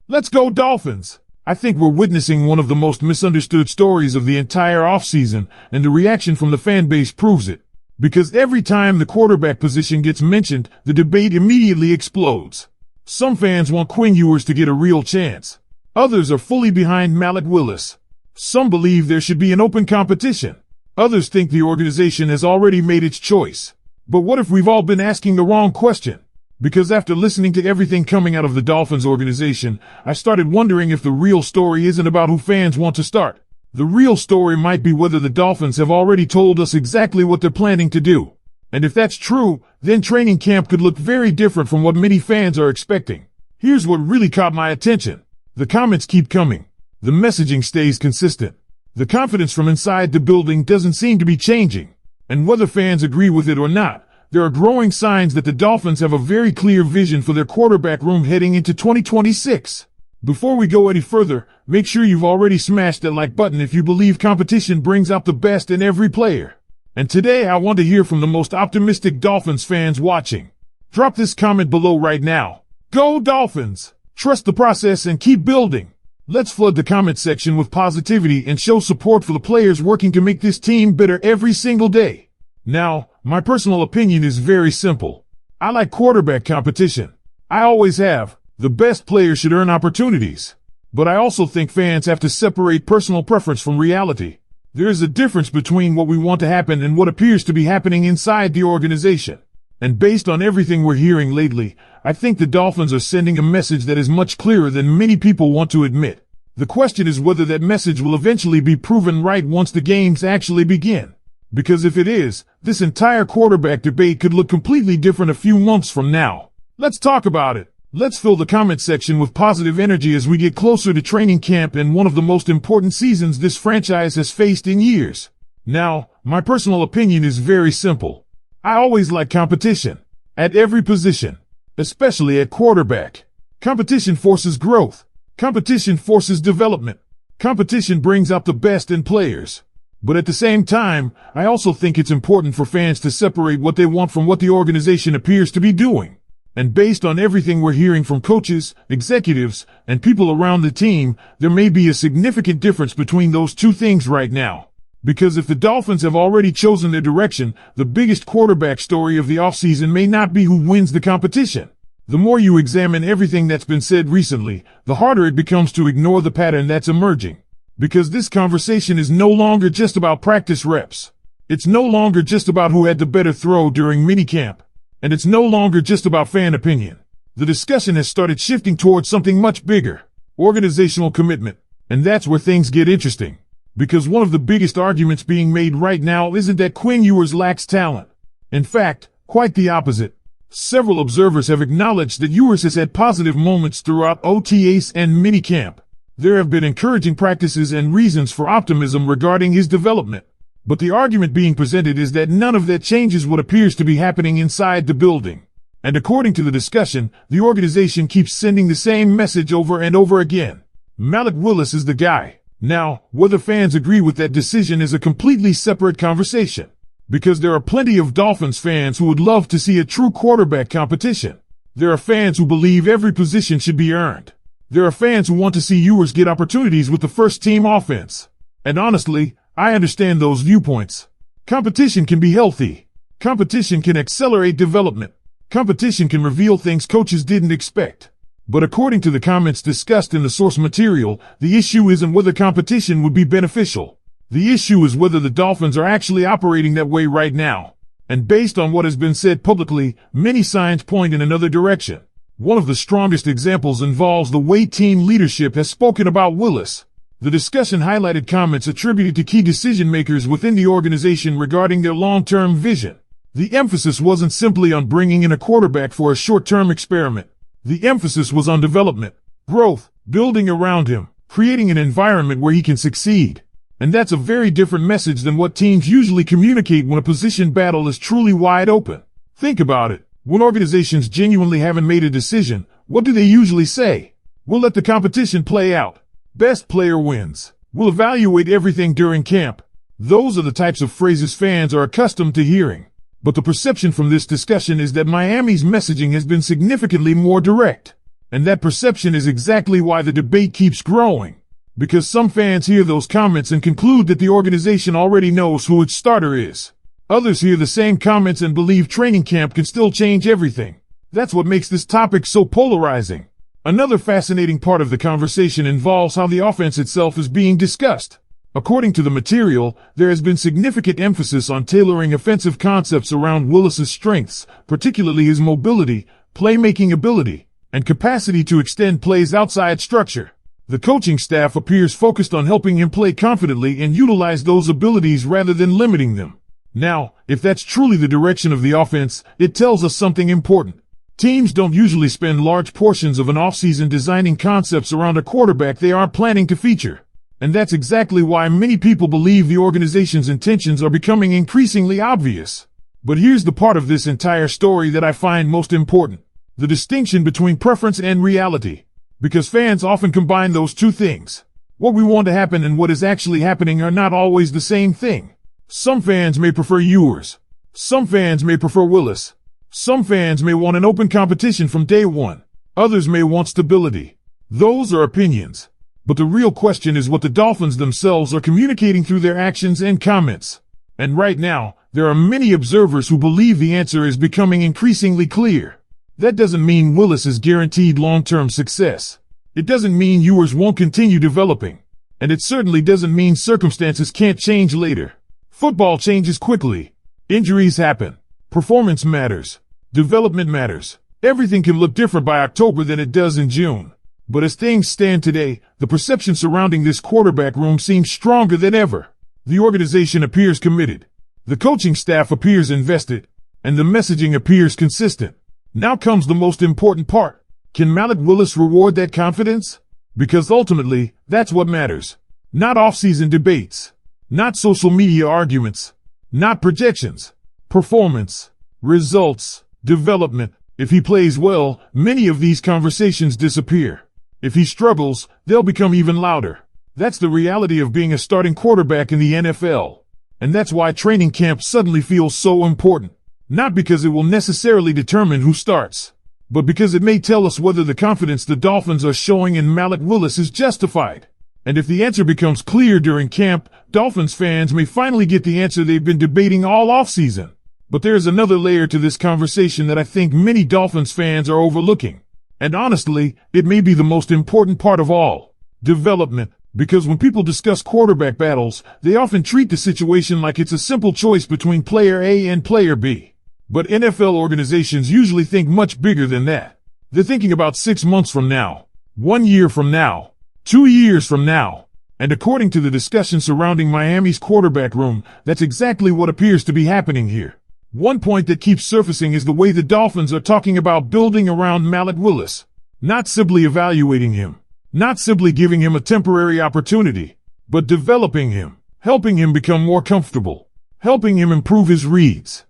Let's go Dolphins! I think we're witnessing one of the most misunderstood stories of the entire offseason, and the reaction from the fan base proves it. Because every time the quarterback position gets mentioned, the debate immediately explodes. Some fans want Quinn Ewers to get a real chance. Others are fully behind Malik Willis. Some believe there should be an open competition. Others think the organization has already made its choice. But what if we've all been asking the wrong question? Because after listening to everything coming out of the Dolphins organization, I started wondering if the real story isn't about who fans want to start. The real story might be whether the Dolphins have already told us exactly what they're planning to do. And if that's true, then training camp could look very different from what many fans are expecting. Here's what really caught my attention. The comments keep coming. The messaging stays consistent. The confidence from inside the building doesn't seem to be changing. And whether fans agree with it or not, there are growing signs that the Dolphins have a very clear vision for their quarterback room heading into 2026. Before we go any further, make sure you've already smashed that like button if you believe competition brings out the best in every player. And today I want to hear from the most optimistic Dolphins fans watching. Drop this comment below right now. Go Dolphins! Trust the process and keep building. Let's flood the comment section with positivity and show support for the players working to make this team better every single day. Now, my personal opinion is very simple. I like quarterback competition. I always have. The best players should earn opportunities. But I also think fans have to separate personal preference from reality. There is a difference between what we want to happen and what appears to be happening inside the organization. And based on everything we're hearing lately, I think the Dolphins are sending a message that is much clearer than many people want to admit. The question is whether that message will eventually be proven right once the games actually begin. Because if it is, this entire quarterback debate could look completely different a few months from now. Let's talk about it. Let's fill the comment section with positive energy as we get closer to training camp and one of the most important seasons this franchise has faced in years. Now, my personal opinion is very simple. I always like competition. At every position. Especially at quarterback. Competition forces growth. Competition forces development. Competition brings out the best in players. But at the same time, I also think it's important for fans to separate what they want from what the organization appears to be doing. And based on everything we're hearing from coaches, executives, and people around the team, there may be a significant difference between those two things right now. Because if the Dolphins have already chosen their direction, the biggest quarterback story of the offseason may not be who wins the competition. The more you examine everything that's been said recently, the harder it becomes to ignore the pattern that's emerging. Because this conversation is no longer just about practice reps. It's no longer just about who had the better throw during minicamp. And it's no longer just about fan opinion. The discussion has started shifting towards something much bigger. Organizational commitment. And that's where things get interesting. Because one of the biggest arguments being made right now isn't that Quinn Ewers lacks talent. In fact, quite the opposite. Several observers have acknowledged that Ewers has had positive moments throughout OTAs and minicamp. There have been encouraging practices and reasons for optimism regarding his development. But the argument being presented is that none of that changes what appears to be happening inside the building. And according to the discussion, the organization keeps sending the same message over and over again. Malik Willis is the guy. Now, whether fans agree with that decision is a completely separate conversation. Because there are plenty of Dolphins fans who would love to see a true quarterback competition. There are fans who believe every position should be earned. There are fans who want to see Ewers get opportunities with the first-team offense. And honestly, I understand those viewpoints. Competition can be healthy. Competition can accelerate development. Competition can reveal things coaches didn't expect. But according to the comments discussed in the source material, the issue isn't whether competition would be beneficial. The issue is whether the Dolphins are actually operating that way right now. And based on what has been said publicly, many signs point in another direction. One of the strongest examples involves the way team leadership has spoken about Willis. The discussion highlighted comments attributed to key decision makers within the organization regarding their long-term vision. The emphasis wasn't simply on bringing in a quarterback for a short-term experiment. The emphasis was on development, growth, building around him, creating an environment where he can succeed. And that's a very different message than what teams usually communicate when a position battle is truly wide open. Think about it. When organizations genuinely haven't made a decision, what do they usually say? We'll let the competition play out. Best player wins. We'll evaluate everything during camp. Those are the types of phrases fans are accustomed to hearing. But the perception from this discussion is that Miami's messaging has been significantly more direct. And that perception is exactly why the debate keeps growing. Because some fans hear those comments and conclude that the organization already knows who its starter is. Others hear the same comments and believe training camp can still change everything. That's what makes this topic so polarizing. Another fascinating part of the conversation involves how the offense itself is being discussed. According to the material, there has been significant emphasis on tailoring offensive concepts around Willis's strengths, particularly his mobility, playmaking ability, and capacity to extend plays outside structure. The coaching staff appears focused on helping him play confidently and utilize those abilities rather than limiting them. Now, if that's truly the direction of the offense, it tells us something important. Teams don't usually spend large portions of an offseason designing concepts around a quarterback they aren't planning to feature. And that's exactly why many people believe the organization's intentions are becoming increasingly obvious. But here's the part of this entire story that I find most important. The distinction between preference and reality. Because fans often combine those two things. What we want to happen and what is actually happening are not always the same thing. Some fans may prefer Ewers. Some fans may prefer Willis. Some fans may want an open competition from day one. Others may want stability. Those are opinions. But the real question is what the Dolphins themselves are communicating through their actions and comments. And right now, there are many observers who believe the answer is becoming increasingly clear. That doesn't mean Willis is guaranteed long-term success. It doesn't mean Ewers won't continue developing. And it certainly doesn't mean circumstances can't change later. Football changes quickly. Injuries happen. Performance matters. Development matters. Everything can look different by October than it does in June. But as things stand today, the perception surrounding this quarterback room seems stronger than ever. The organization appears committed. The coaching staff appears invested. And the messaging appears consistent. Now comes the most important part. Can Malik Willis reward that confidence? Because ultimately, that's what matters. Not off-season debates. Not social media arguments. Not projections. Performance. Results. Development. If he plays well, many of these conversations disappear. If he struggles, they'll become even louder. That's the reality of being a starting quarterback in the NFL. And that's why training camp suddenly feels so important. Not because it will necessarily determine who starts, but because it may tell us whether the confidence the Dolphins are showing in Malik Willis is justified. And if the answer becomes clear during camp, Dolphins fans may finally get the answer they've been debating all offseason. But there's another layer to this conversation that I think many Dolphins fans are overlooking. And honestly, it may be the most important part of all. Development. Because when people discuss quarterback battles, they often treat the situation like it's a simple choice between player A and player B. But NFL organizations usually think much bigger than that. They're thinking about 6 months from now, 1 year from now, 2 years from now. And according to the discussion surrounding Miami's quarterback room, that's exactly what appears to be happening here. One point that keeps surfacing is the way the Dolphins are talking about building around Malik Willis. Not simply evaluating him. Not simply giving him a temporary opportunity, but developing him, helping him become more comfortable, helping him improve his reads,